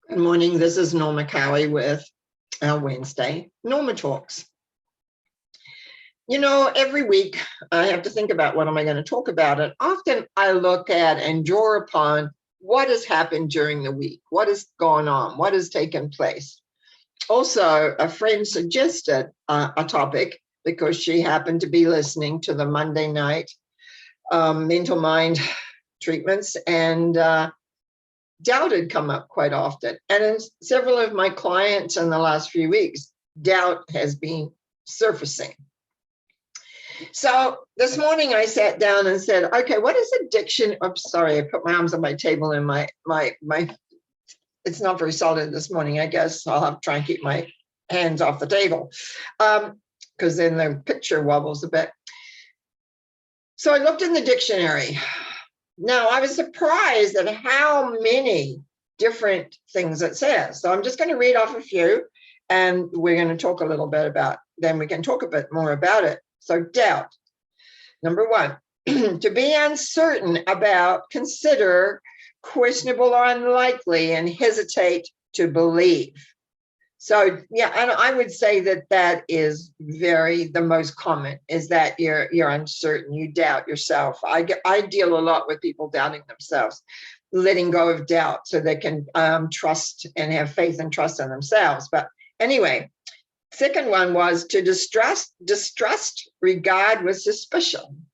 Good morning. This is Norma Cowie with our Wednesday Norma Talks. You know, every week I have to think about what am I going to talk about. And often I look at and draw upon what has happened during the week, what has gone on, what has taken place. Also, a friend suggested a topic because she happened to be listening to the Monday night mental mind treatments, and doubt had come up quite often. And in several of my clients in the last few weeks, doubt has been surfacing. So this morning I sat down and said, okay, what is addiction? Oops, sorry, I put my arms on my table and my it's not very solid this morning. I guess I'll have to try and keep my hands off the table because then the picture wobbles a bit. So I looked in the dictionary. Now, I was surprised at how many different things it says. So I'm just going to read off a few, and we're going to talk a little bit about, then we can talk a bit more about it. So doubt. Number one, to be uncertain about, consider, questionable or unlikely, and hesitate to believe. So yeah, and I would say that that is the most common, is that you're uncertain, you doubt yourself. I deal a lot with people doubting themselves, letting go of doubt so they can trust and have faith and trust in themselves. But anyway, second one was to distrust, regard with suspicion.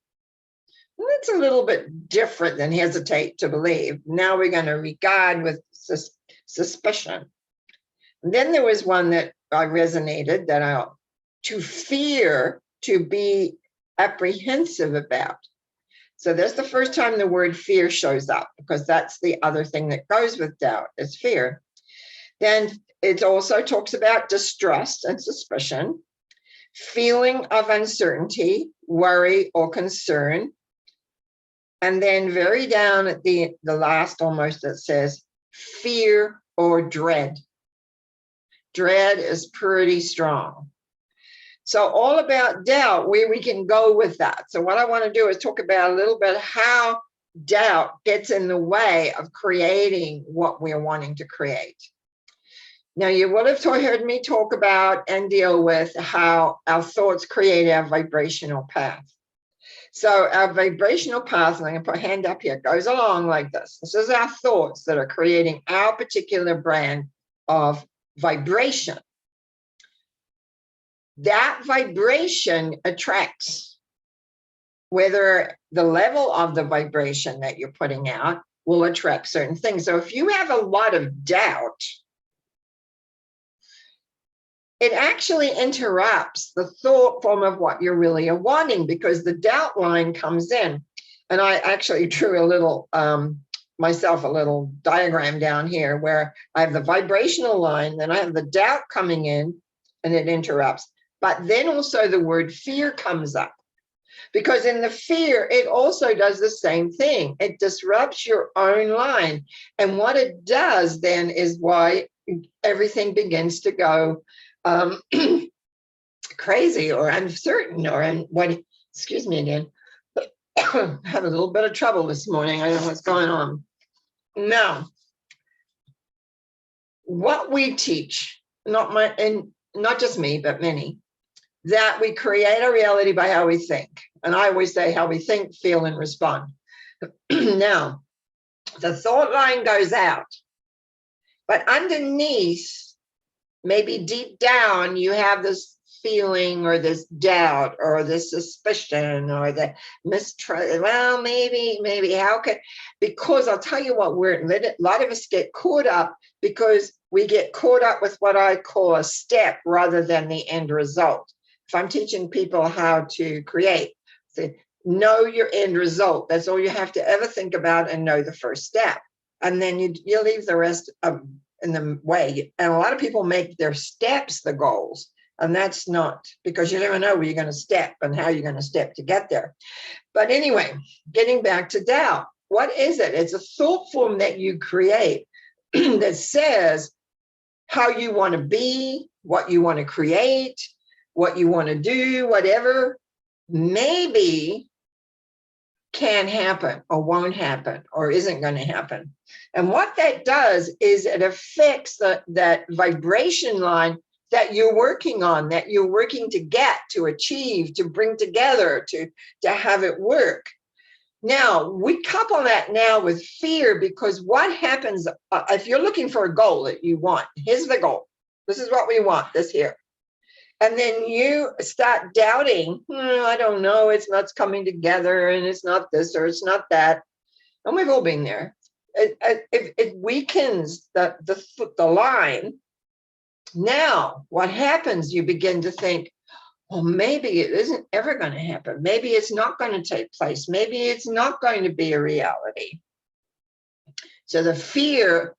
Well, that's a little bit different than hesitate to believe. Now we're going to regard with suspicion. And then there was one that I resonated, to fear, to be apprehensive about. So that's the first time the word fear shows up, because that's the other thing that goes with doubt is fear. Then it also talks about distrust and suspicion, feeling of uncertainty, worry or concern. And then very down at the last almost, it says fear or dread. Dread is pretty strong. So all about doubt, where we can go with that. So what I want to do is talk about a little bit how doubt gets in the way of creating what we're wanting to create. Now, you will have heard me talk about and deal with how our thoughts create our vibrational path. So our vibrational path, and I'm going to put a hand up here, goes along like this. This is our thoughts that are creating our particular brand of vibration. That vibration attracts, whether the level of the vibration that you're putting out will attract certain things. So if you have a lot of doubt, it actually interrupts the thought form of what you're really wanting, because the doubt line comes in. And I actually drew a little myself a little diagram down here where I have the vibrational line, then I have the doubt coming in, and it interrupts. But then also the word fear comes up, because in the fear, it also does the same thing. It disrupts your own line. And what it does then is why everything begins to go crazy or uncertain or excuse me again. Had a little bit of trouble this morning. I don't know what's going on. Now, what we teach, not just me, but many, that we create a reality by how we think. And I always say how we think, feel, and respond. Now, the thought line goes out, but underneath, maybe deep down, you have this feeling or this doubt or this suspicion or the mistrust. Well, maybe how could, because I'll tell you what, a lot of us get caught up because we get caught up with what I call a step rather than the end result. If I'm teaching people how to create, say, know your end result. That's all you have to ever think about, and know the first step. And then you leave the rest in the way. And a lot of people make their steps the goals. And that's not, because you never know where you're going to step and how you're going to step to get there. But anyway, getting back to doubt, what is it? It's a thought form that you create that says how you want to be, what you want to create, what you want to do, whatever maybe can't happen or won't happen or isn't going to happen. And what that does is it affects that vibration line that you're working on, that you're working to get, to achieve, to bring together, to have it work. Now, we couple that now with fear, because what happens if you're looking for a goal that you want, here's the goal. This is what we want, this here. And then you start doubting, I don't know, it's not coming together, and it's not this or it's not that. And we've all been there. It weakens the line. Now, what happens, you begin to think, well, maybe it isn't ever going to happen. Maybe it's not going to take place. Maybe it's not going to be a reality. So the fear,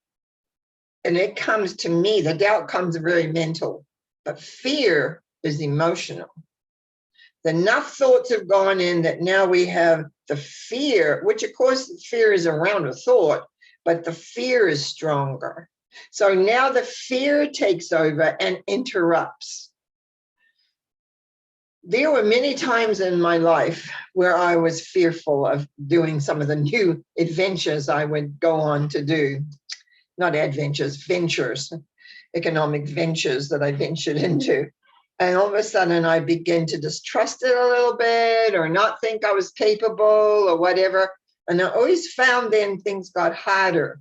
and it comes to me, the doubt comes very mental. But fear is emotional. Enough thoughts have gone in that now we have the fear, which of course fear is around a thought, but the fear is stronger. So now the fear takes over and interrupts. There were many times in my life where I was fearful of doing some of the new adventures I would go on to do. Not adventures, ventures. Economic ventures that I ventured into. And all of a sudden I begin to distrust it a little bit or not think I was capable or whatever. And I always found then things got harder.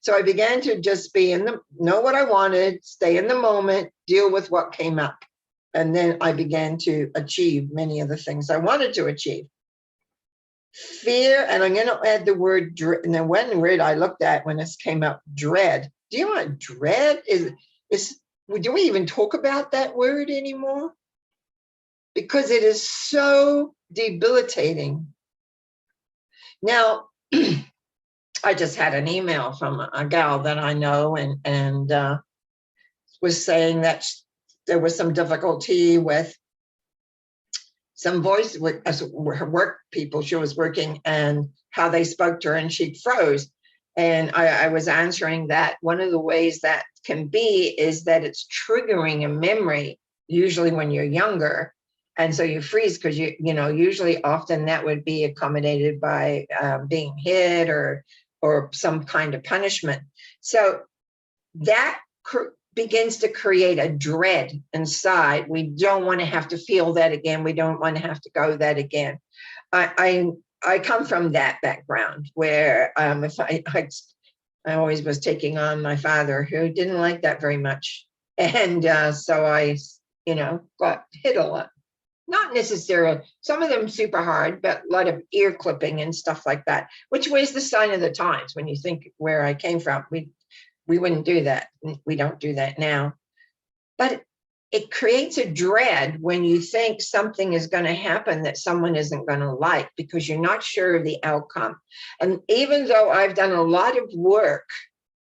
So I began to just know what I wanted, stay in the moment, deal with what came up. And then I began to achieve many of the things I wanted to achieve. Fear, and I'm going to add the word, and the one word I looked at when this came up, dread. Do you know what dread is? Do we even talk about that word anymore? Because it is so debilitating. Now, I just had an email from a gal that I know and was saying that there was some difficulty with some voice with her work people she was working, and how they spoke to her, and she froze. And I was answering that one of the ways that can be is that it's triggering a memory, usually when you're younger. And so you freeze because you know, usually often that would be accommodated by being hit or some kind of punishment. So that begins to create a dread inside. We don't want to have to feel that again. We don't want to have to go that again. I come from that background where if I always was taking on my father, who didn't like that very much. And so I, got hit a lot. Not necessarily, some of them super hard, but a lot of ear clipping and stuff like that, which was the sign of the times. When you think where I came from, we wouldn't do that. We don't do that now. But it creates a dread when you think something is going to happen that someone isn't going to like, because you're not sure of the outcome. And even though I've done a lot of work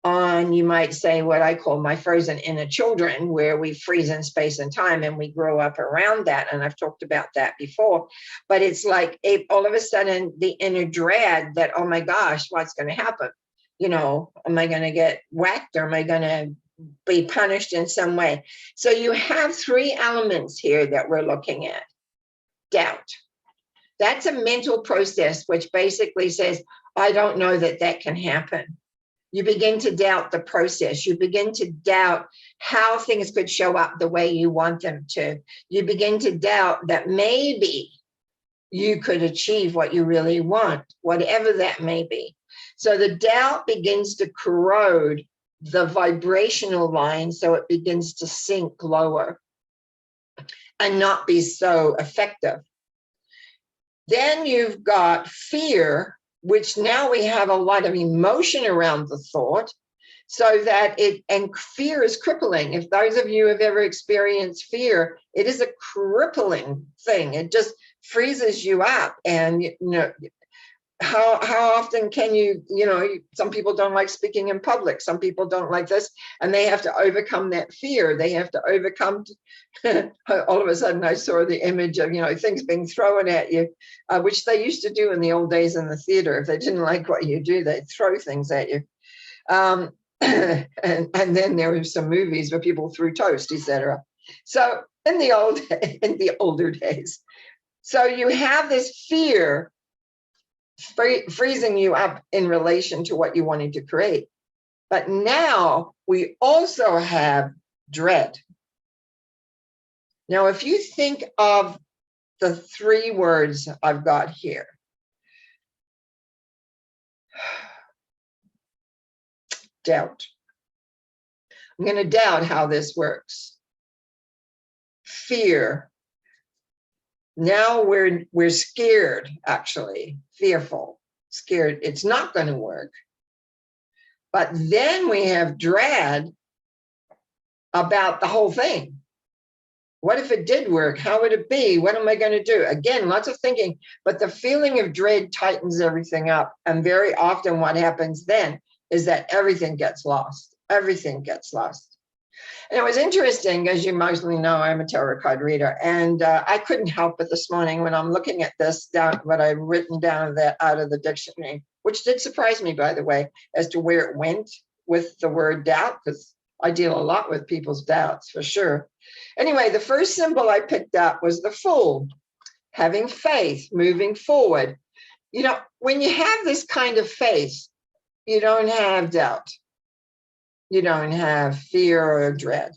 on, you might say, what I call my frozen inner children, where we freeze in space and time and we grow up around that. And I've talked about that before, but it's like all of a sudden the inner dread that, oh my gosh, what's going to happen? Am I going to get whacked, or am I going to be punished in some way? So you have three elements here that we're looking at. Doubt. That's a mental process which basically says, I don't know that can happen. You begin to doubt the process. You begin to doubt how things could show up the way you want them to. You begin to doubt that maybe you could achieve what you really want, whatever that may be. So the doubt begins to corrode the vibrational line, so it begins to sink lower and not be so effective. Then you've got fear, which now we have a lot of emotion around the thought, so that and fear is crippling. If those of you have ever experienced fear, it is a crippling thing. It just freezes you up. And how often can some people don't like speaking in public, some people don't like this, and they have to overcome that fear. They have to overcome all of a sudden I saw the image of things being thrown at you, which they used to do in the old days in the theater. If they didn't like what you do, they'd throw things at you. And then there were some movies where people threw toast, etc. So in the older days, so you have this fear freezing you up in relation to what you wanted to create. But now we also have dread. Now, if you think of the three words I've got here, doubt. I'm going to doubt how this works. Fear. Now we're scared, actually, fearful, scared. It's not going to work. But then we have dread about the whole thing. What if it did work? How would it be? What am I going to do? Again, lots of thinking, but the feeling of dread tightens everything up. And very often what happens then is that everything gets lost. Everything gets lost. And it was interesting, as you mostly know, I'm a tarot card reader, and I couldn't help it this morning when I'm looking at this, down what I've written down that out of the dictionary, which did surprise me, by the way, as to where it went with the word doubt, because I deal a lot with people's doubts, for sure. Anyway, the first symbol I picked up was the Fool, having faith, moving forward. You know, when you have this kind of faith, you don't have doubt. You don't have fear or dread.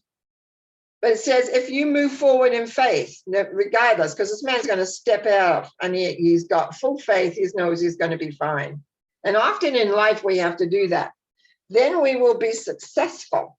But it says, if you move forward in faith, regardless, because this man's going to step out and he's got full faith, he knows he's going to be fine. And often in life, we have to do that. Then we will be successful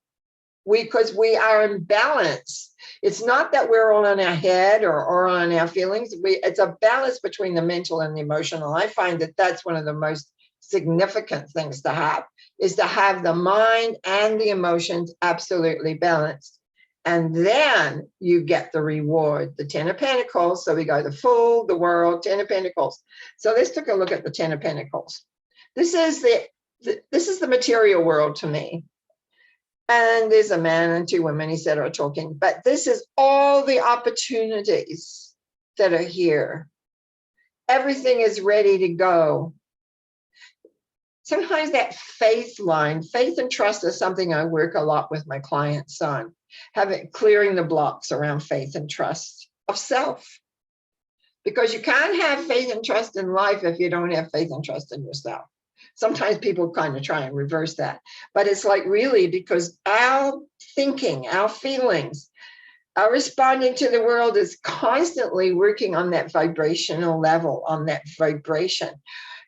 because we are in balance. It's not that we're all on our head or on our feelings. It's a balance between the mental and the emotional. I find that that's one of the most significant things to have, is to have the mind and the emotions absolutely balanced. And then you get the reward, the 10 of Pentacles. So we go the Fool, the World, 10 of Pentacles. So let's take a look at the 10 of Pentacles. This is the material world to me. And there's a man and two women, he said, are talking. But this is all the opportunities that are here. Everything is ready to go. Sometimes that faith line, faith and trust is something I work a lot with my clients on, clearing the blocks around faith and trust of self. Because you can't have faith and trust in life if you don't have faith and trust in yourself. Sometimes people kind of try and reverse that, but it's like really because our thinking, our feelings, our responding to the world is constantly working on that vibrational level, on that vibration.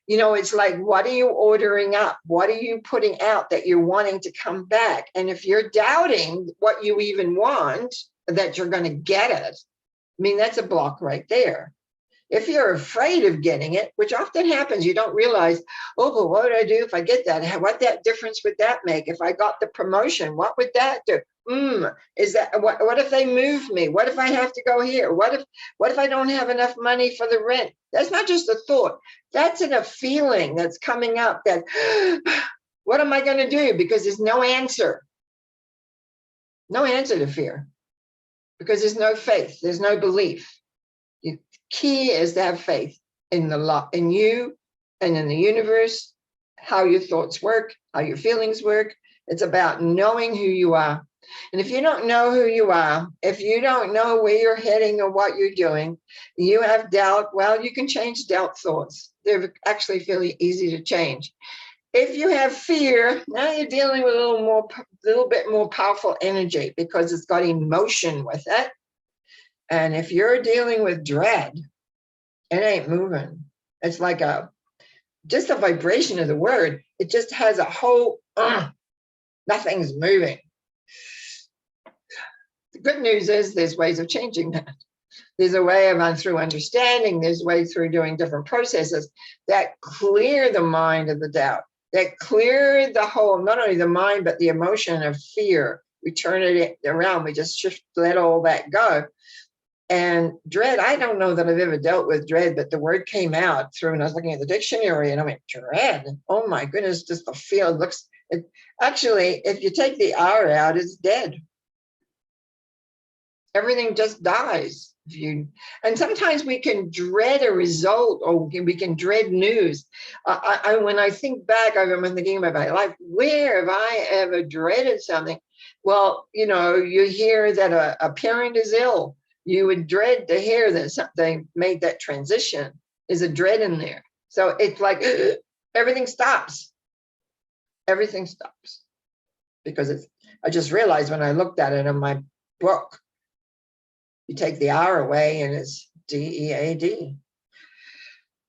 You know, it's like, what are you ordering up? What are you putting out that you're wanting to come back? And if you're doubting what you even want, that you're going to get it, I mean, that's a block right there. If you're afraid of getting it, which often happens, you don't realize, oh, but what would I do if I get that? What that difference would that make? If I got the promotion, what would that do? Is that what if they move me? What if I have to go here? What if I don't have enough money for the rent? That's not just a thought. That's a feeling that's coming up that, what am I going to do? Because there's no answer. No answer to fear. Because there's no faith. There's no belief. The key is to have faith in in you and in the universe, how your thoughts work, how your feelings work. It's about knowing who you are. And if you don't know who you are, if you don't know where you're heading or what you're doing, you have doubt, well, you can change doubt thoughts. They're actually fairly easy to change. If you have fear, now you're dealing with a little bit more powerful energy because it's got emotion with it. And if you're dealing with dread, it ain't moving. It's like just a vibration of the word. It just has a whole, nothing's moving. The good news is there's ways of changing that. There's a way through understanding, there's ways through doing different processes that clear the mind of the doubt, that clear the whole, not only the mind, but the emotion of fear. We turn it around, we just let all that go. And dread, I don't know that I've ever dealt with dread, but the word came out through, and I was looking at the dictionary and I went, dread. Oh my goodness, just the feel actually, if you take the R out, it's dead. Everything just dies. And sometimes we can dread a result, or we can dread news. When I think back, I've been thinking about my life, where have I ever dreaded something? Well, you know, you hear that a parent is ill. You would dread to hear that they made that transition. Is a dread in there. So it's like everything stops. Everything stops because I just realized when I looked at it in my book, you take the R away and it's DEAD.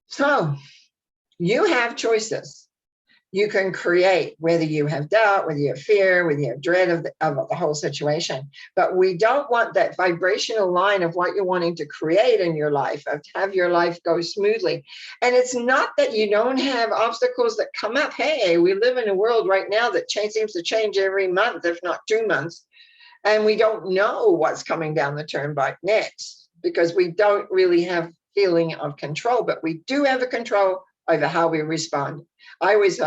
So you have choices. You can create, whether you have doubt, whether you have fear, whether you have dread of the whole situation. But we don't want that vibrational line of what you're wanting to create in your life, of have your life go smoothly. And it's not that you don't have obstacles that come up. Hey, we live in a world right now that seems to change every month, if not 2 months. And we don't know what's coming down the turnpike next because we don't really have feeling of control, but we do have a control over how we respond. I always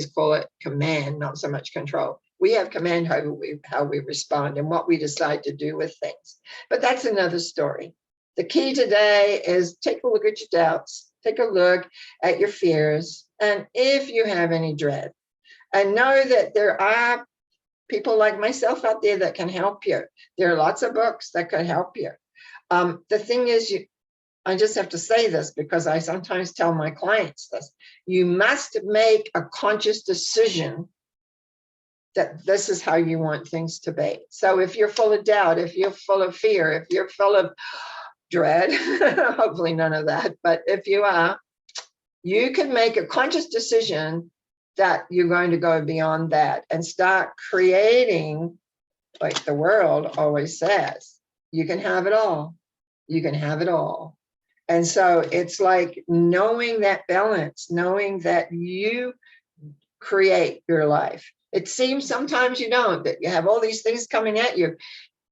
call it command, not so much control. We have command over how we respond and what we decide to do with things. But that's another story. The key today is take a look at your doubts, take a look at your fears, and if you have any dread, and know that there are people like myself out there that can help you. There are lots of books that can help you. The thing is, I just have to say this because I sometimes tell my clients this. You must make a conscious decision that this is how you want things to be. So if you're full of doubt, if you're full of fear, if you're full of dread, hopefully none of that, but if you are, you can make a conscious decision that you're going to go beyond that and start creating, like the world always says, you can have it all. You can have it all. And so it's like knowing that balance, knowing that you create your life. It seems sometimes you don't, that you have all these things coming at you,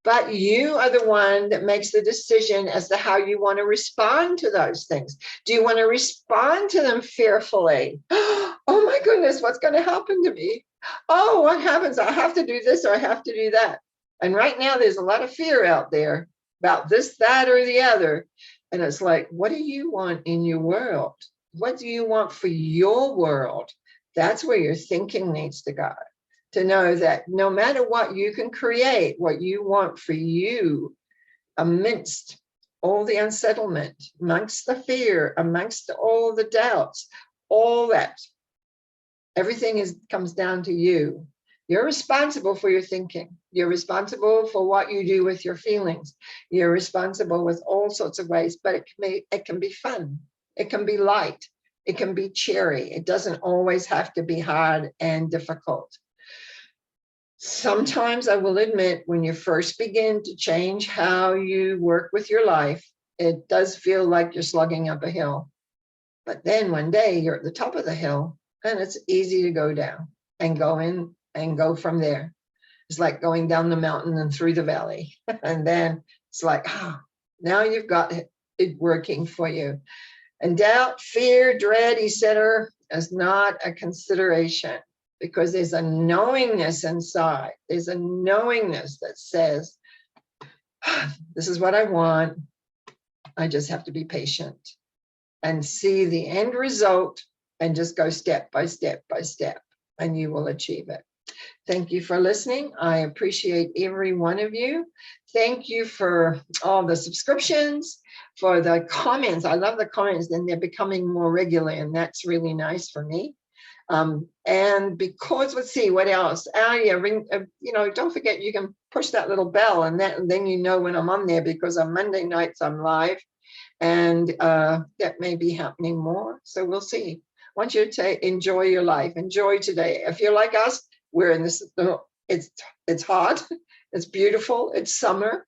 but you are the one that makes the decision as to how you want to respond to those things. Do you want to respond to them fearfully? Oh my goodness, what's going to happen to me? Oh, what happens? I have to do this or I have to do that. And right now there's a lot of fear out there about this, that, or the other. And it's like, what do you want in your world? What do you want for your world? That's where your thinking needs to go. To know that no matter what, you can create what you want for you amidst all the unsettlement, amongst the fear, amongst all the doubts, all that. Everything comes down to you. You're responsible for your thinking. You're responsible for what you do with your feelings. You're responsible with all sorts of ways, but it can be fun. It can be light. It can be cheery. It doesn't always have to be hard and difficult. Sometimes I will admit, when you first begin to change how you work with your life, it does feel like you're slugging up a hill. But then one day you're at the top of the hill and it's easy to go down and go in and go from there. It's like going down the mountain and through the valley. And then it's like, now you've got it working for you. And doubt, fear, dread, etc. is not a consideration, because there's a knowingness inside. There's a knowingness that says, this is what I want. I just have to be patient and see the end result and just go step by step by step, and you will achieve it. Thank you for listening. I appreciate every one of you. Thank you for all the subscriptions, for the comments. I love the comments, and they're becoming more regular, and that's really nice for me. And because, let's see, what else? Yeah, ring, don't forget, you can push that little bell, and then you know when I'm on there, because on Monday nights I'm live, and that may be happening more. So we'll see. I want you to enjoy your life. Enjoy today. If you're like us, we're in this, it's hot, it's beautiful, it's summer,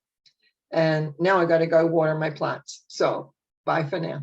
and now I got to go water my plants. So bye for now.